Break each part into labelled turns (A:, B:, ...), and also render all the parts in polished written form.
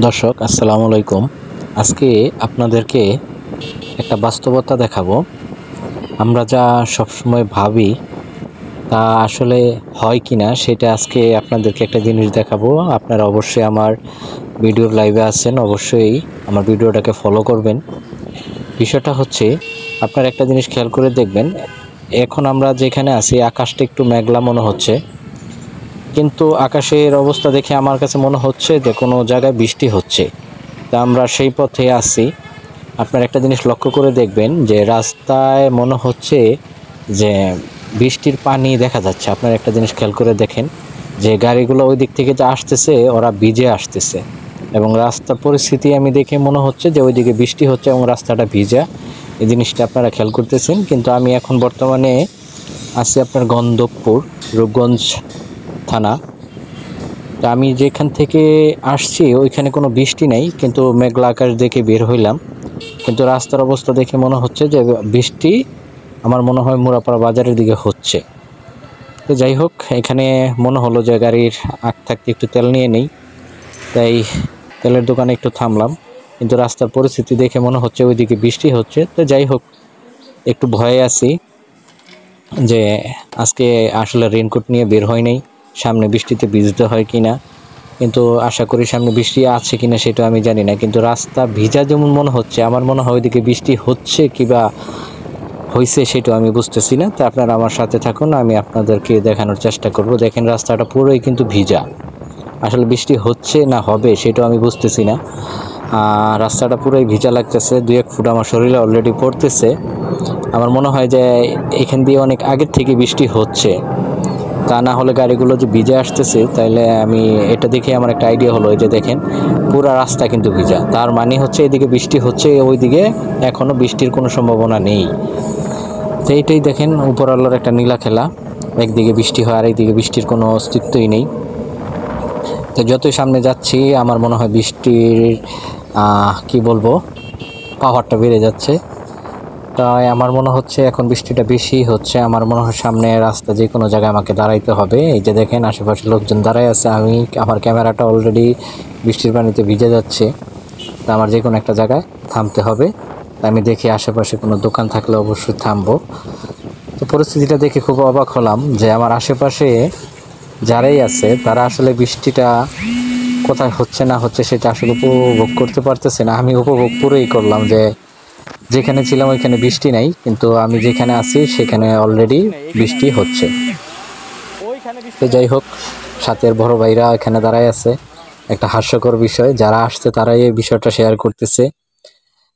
A: দর্শক আসসালামু আলাইকুম। আজকে আপনাদেরকে একটা বাস্তবতা দেখাবো। আমরা যা সবসময় ভাবি তা আসলে হয় কিনা সেটা আজকে আপনাদেরকে একটা জিনিস দেখাবো। আপনারা অবশ্যই আমার ভিডিওর লাইভে আছেন, অবশ্যই আমার ভিডিওটাকে ফলো করবেন। বিষয়টা হচ্ছে, আপনারা একটা জিনিস খেয়াল করে দেখবেন, এখন আমরা যেখানে আছি আকাশটা একটু মেঘলা মনে হচ্ছে, কিন্তু আকাশের অবস্থা দেখে আমার কাছে মনে হচ্ছে যে কোনো জায়গায় বৃষ্টি হচ্ছে। তা আমরা সেই পথে আছি। আপনার একটা জিনিস লক্ষ্য করে দেখবেন যে রাস্তায় মনে হচ্ছে যে বৃষ্টির পানি দেখা যাচ্ছে। আপনার একটা জিনিস খেয়াল করে দেখেন যে গাড়িগুলো ওই দিক থেকে যে আসতেছে ওরা ভিজে আসতেছে, এবং রাস্তার পরিস্থিতি আমি দেখে মনে হচ্ছে যে ওইদিকে বৃষ্টি হচ্ছে এবং রাস্তাটা ভিজা। এই জিনিসটা আপনারা খেয়াল করতেছেন। কিন্তু আমি এখন বর্তমানে আছি আপনার গন্ধবপুর, রূপগঞ্জ থানা। তা আমি যেখান থেকে আসছি ওইখানে কোনো বৃষ্টি নেই, কিন্তু মেঘলা আকাশ দেখে বের হইলাম। কিন্তু রাস্তার অবস্থা দেখে মনে হচ্ছে যে বৃষ্টি আমার মনে হয় মুরাপাড়া বাজারের দিকে হচ্ছে। তো যাই হোক, এখানে মনে হলো যে গাড়ির আগ থাকতে একটু তেল নিয়ে নেই, তাই তেলের দোকানে একটু থামলাম। কিন্তু রাস্তার পরিস্থিতি দেখে মনে হচ্ছে ওইদিকে বৃষ্টি হচ্ছে। তো যাই হোক, একটু ভয়ে আছি যে আজকে আসলে রেনকোট নিয়ে বের হয় নাই, সামনে বৃষ্টিতে ভিজতে হয় কি না। কিন্তু আশা করি সামনে বৃষ্টি আছে কিনা সেটা আমি জানি না, কিন্তু রাস্তা ভিজা যেমন মনে হচ্ছে, আমার মনে হয় ওইদিকে বৃষ্টি হচ্ছে কিবা হয়েছে সেটাও আমি বুঝতেছি না। তো আপনারা আমার সাথে থাকুন, আমি আপনাদেরকে দেখানোর চেষ্টা করব। দেখেন রাস্তাটা পুরোই কিন্তু ভিজা, আসলে বৃষ্টি হচ্ছে না হবে সেটাও আমি বুঝতেছি না। রাস্তাটা পুরোই ভিজা লাগতেছে, 2-1 ফুট আমার শরীরে অলরেডি পড়তেছে। আমার মনে হয় যে এখান দিয়ে অনেক আগের থেকে বৃষ্টি হচ্ছে, তা না হলে গাড়িগুলো যে ভিজে আসতেছে। তাইলে আমি এটা দেখে আমার একটা আইডিয়া হলো, এই যে দেখেন পুরো রাস্তা কিন্তু ভিজা, তার মানে হচ্ছে এদিকে বৃষ্টি হচ্ছে, ওইদিকে এখনো বৃষ্টির কোনো সম্ভাবনা নেই। তো এইটাই দেখেন উপর আল্লাহর একটা নীলা খেলা, একদিকে বৃষ্টি হয় আর একদিকে বৃষ্টির কোনো অস্তিত্বই নেই। তো যতই সামনে যাচ্ছি আমার মনে হয় বৃষ্টির কি বলবো, পাওয়ারটা বেড়ে যাচ্ছে। তাই আমার মনে হচ্ছে এখন বৃষ্টিটা বেশি হচ্ছে। আমার মনে হয় সামনে রাস্তা যে কোনো জায়গায় আমাকে দাঁড়াইতে হবে। এই যে দেখেন আশেপাশে লোকজন দাঁড়ায় আছে, আমার ক্যামেরাটা অলরেডি বৃষ্টির পানিতে ভিজে যাচ্ছে। তা আমার যে কোনো একটা জায়গায় থামতে হবে। আমি দেখি আশেপাশে কোনো দোকান থাকলে অবশ্যই থামবো। তো পরিস্থিতিটা দেখে খুব অবাক হলাম যে আমার আশেপাশে যারাই আছে তারা আসলে বৃষ্টিটা কোথায় হচ্ছে না হচ্ছে সেটা আসলে উপভোগ করতে পারতেছে না। আমি উপভোগ পুরোই করলাম যে যেখানে ছিলাম ওইখানে বৃষ্টি নাই, কিন্তু আমি যেখানে আছি সেখানে অলরেডি বৃষ্টি হচ্ছে। তো যাই হোক, সাথের বড় ভাইরা এখানে দাঁড়ায় আছে। একটা হাস্যকর বিষয়, যারা আসছে তারাই এই বিষয়টা শেয়ার করতেছে।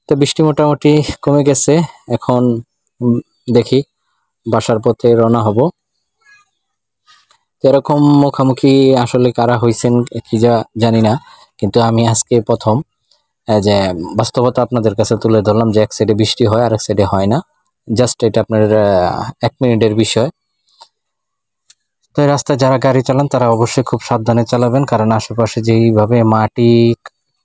A: তো বৃষ্টি মোটামুটি কমে গেছে এখন। দেখি বাসার পথে রওনা হব। এরকম মুখামুখি আসলে কারা হয়েছেন কি জানি না, কিন্তু আমি আজকে প্রথম যে বাস্তবতা আপনাদের কাছে তুলে ধরলাম যে এক সাইডে বৃষ্টি হয় আর এক সাইডে হয় না। জাস্ট এটা আপনার 1 মিনিটের বিষয়। তো এই রাস্তায় যারা গাড়ি চালান তারা অবশ্যই খুব সাবধানে চালাবেন, কারণ আশেপাশে যেইভাবে মাটি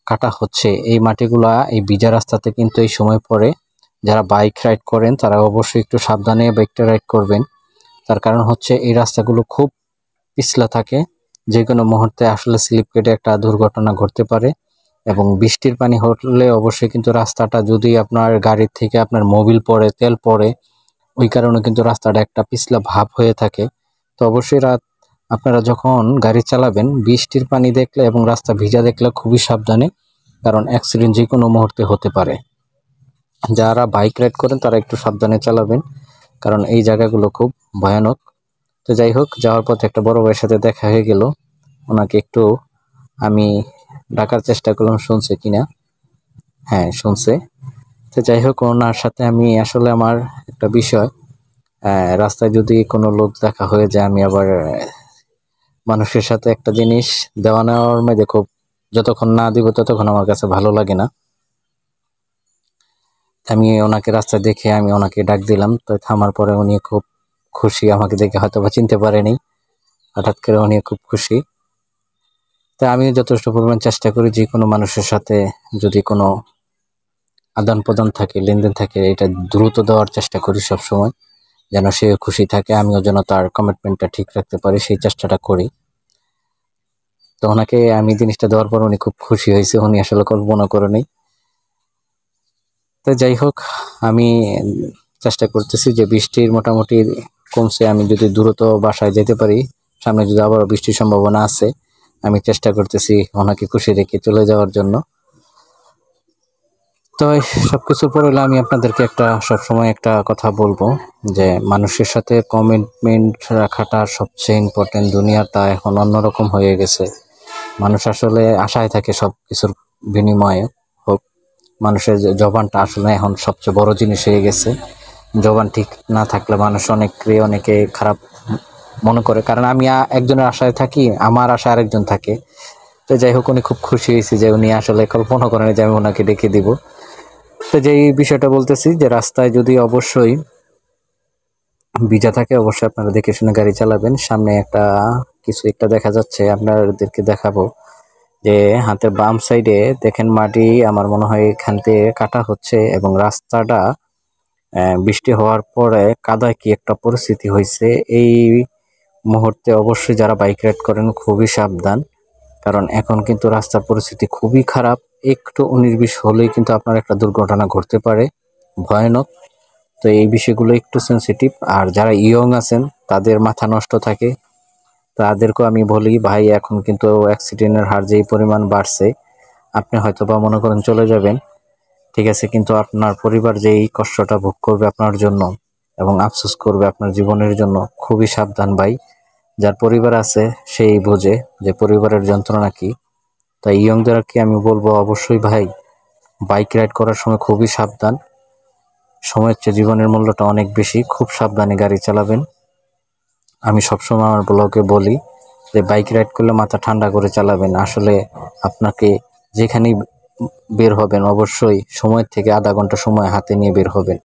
A: কাটা হচ্ছে, এই মাটিগুলা এই ভিজা রাস্তাতে কিন্তু এই সময় পড়ে। যারা বাইক রাইড করেন তারা অবশ্যই একটু সাবধানে বাইকটা রাইড করবেন। তার কারণ হচ্ছে এই রাস্তাগুলো খুব পিছলা থাকে, যে কোনো মুহূর্তে আসলে স্লিপ কেটে একটা দুর্ঘটনা ঘটতে পারে। এবং বৃষ্টির পানি হলে অবশ্যই কিন্তু রাস্তাটা, যদি আপনার গাড়ির থেকে আপনার মোবিল পড়ে, তেল পড়ে, ওই কারণে কিন্তু রাস্তাটা একটা পিছলা ভাব হয়ে থাকে। তো অবশ্যই আপনারা যখন গাড়ি চালাবেন বৃষ্টির পানি দেখলে এবং রাস্তা ভিজা দেখলে খুবই সাবধানে, কারণ অ্যাক্সিডেন্ট যে কোনো মুহূর্তে হতে পারে। যারা বাইক রাইড করেন তারা একটু সাবধানে চালাবেন, কারণ এই জায়গাগুলো খুব ভয়ানক। তো যাই হোক, যাওয়ার পথে একটা বড় ভাইয়ের সাথে দেখা হয়ে গেল, ওনাকে একটু আমি ডাকার চেষ্টা করলাম, শুনছে কিনা। হ্যাঁ, শুনছে। তো যাই হোক, ওনার সাথে আমি আসলে আমার একটা বিষয়, রাস্তায় যদি কোনো লোক দেখা হয়ে যায়, আমি আবার মানুষের সাথে একটা জিনিস দেওয়া নেওয়ার মধ্যে খুব, যতক্ষণ না দিব ততক্ষণ আমার কাছে ভালো লাগে না। আমি ওনাকে রাস্তায় দেখে আমি ওনাকে ডাক দিলাম। তো থামার পরে উনি খুব খুশি, আমাকে দেখে হয়তো বা চিনতে পারেনি, হঠাৎ করে উনি খুব খুশি। তাই আমি যথেষ্ট পরিমাণ চেষ্টা করি যে কোনো মানুষের সাথে যদি কোনো আদান প্রদান থাকে, লেনদেন থাকে, এটা দ্রুত দেওয়ার চেষ্টা করি সব সময়, যেন সে খুশি থাকে, আমিও যেন তার কমিটমেন্টটা ঠিক রাখতে পারি, সেই চেষ্টাটা করি। তো ওনাকে আমি জিনিসটা দেওয়ার পর উনি খুব খুশি হয়েছে, উনি আসলে কল্পনা করেনি। তো যাই হোক, আমি চেষ্টা করতেছি যে বৃষ্টির মোটামুটি কমছে, আমি যদি দ্রুত বাসায় যেতে পারি, সামনে যদি আবারও বৃষ্টির সম্ভাবনা আছে, আমি চেষ্টা করতেছি ওনাকে খুশি রেখে চলে যাওয়ার জন্য। তো সবকিছুর পর হলে আমি আপনাদেরকে সবসময় একটা কথা বলবো যে মানুষের সাথে কমিটমেন্ট রাখাটা সবচেয়ে ইম্পর্টেন্ট। দুনিয়ার তা এখন অন্যরকম হয়ে গেছে। মানুষ আসলে আশায় থাকে সব কিছুর বিনিময়ে হোক। মানুষের জবানটা আসলে এখন সবচেয়ে বড় জিনিস হয়ে গেছে। জবান ঠিক না থাকলে মানুষ অনেকে খারাপ মনে করে, কারণ আমি একজনের আশায় থাকি, আমার আশায় আরেকজন থাকে। তো যাই হোক, উনি খুব খুশি হয়েছে যে উনি আসলে কল্পনা করেন যে আমি ওনাকে ডেকে দিব। তো যেই বিষয়টা বলতেছি যে রাস্তায় যদি অবশ্যই ভিজা থাকে, অবশ্যই আপনারা দেখে শুনে গাড়ি চালাবেন। সামনে কিছু একটা দেখা যাচ্ছে, আপনাদেরকে দেখাবো যে হাতের বাম সাইডে দেখেন মাটি, আমার মনে হয় এখান থেকে কাটা হচ্ছে, এবং রাস্তাটা বৃষ্টি হওয়ার পরে কাদায় কি একটা পরিস্থিতি হয়েছে। এই মুহূর্তে অবশ্যই যারা বাইক রাইড করেন খুবই সাবধান, কারণ এখন কিন্তু রাস্তার পরিস্থিতি খুবই খারাপ। একটু 19-20 হলেই কিন্তু আপনার একটা দুর্ঘটনা ঘটতে পারে, ভয়ানক। তো এই বিষয়গুলো একটু সেন্সিটিভ। আর যারা ইয়ং আছেন, তাদের মাথা নষ্ট থাকে, তাদেরকেও আমি বলি ভাই, এখন কিন্তু অ্যাক্সিডেন্টের হার যেই পরিমাণ বাড়ছে, আপনি হয়তো বা মনে করেন চলে যাবেন, ঠিক আছে, কিন্তু আপনার পরিবার যেই কষ্টটা ভোগ করবে আপনার জন্য এবং আফসোস করবে আপনার জীবনের জন্য, খুবই সাবধান ভাই। যার পরিবার আছে সেই বোঝে যে পরিবারের যন্ত্রণা কি। তাই ইয়ংদেরকে আমি বলবো অবশ্যই ভাই, বাইক রাইড করার সময় খুবই সাবধান। সময়ের চেয়ে জীবনের মূল্যটা অনেক বেশি, খুব সাবধানে গাড়ি চালাবেন। আমি সবসময় আমার ব্লগে বলি যে বাইক রাইড করলে মাথা ঠান্ডা করে চালাবেন। আসলে আপনাকে যেখানেই বের হবেন, অবশ্যই সময় থেকে আধা ঘন্টা সময় হাতে নিয়ে বের হবেন।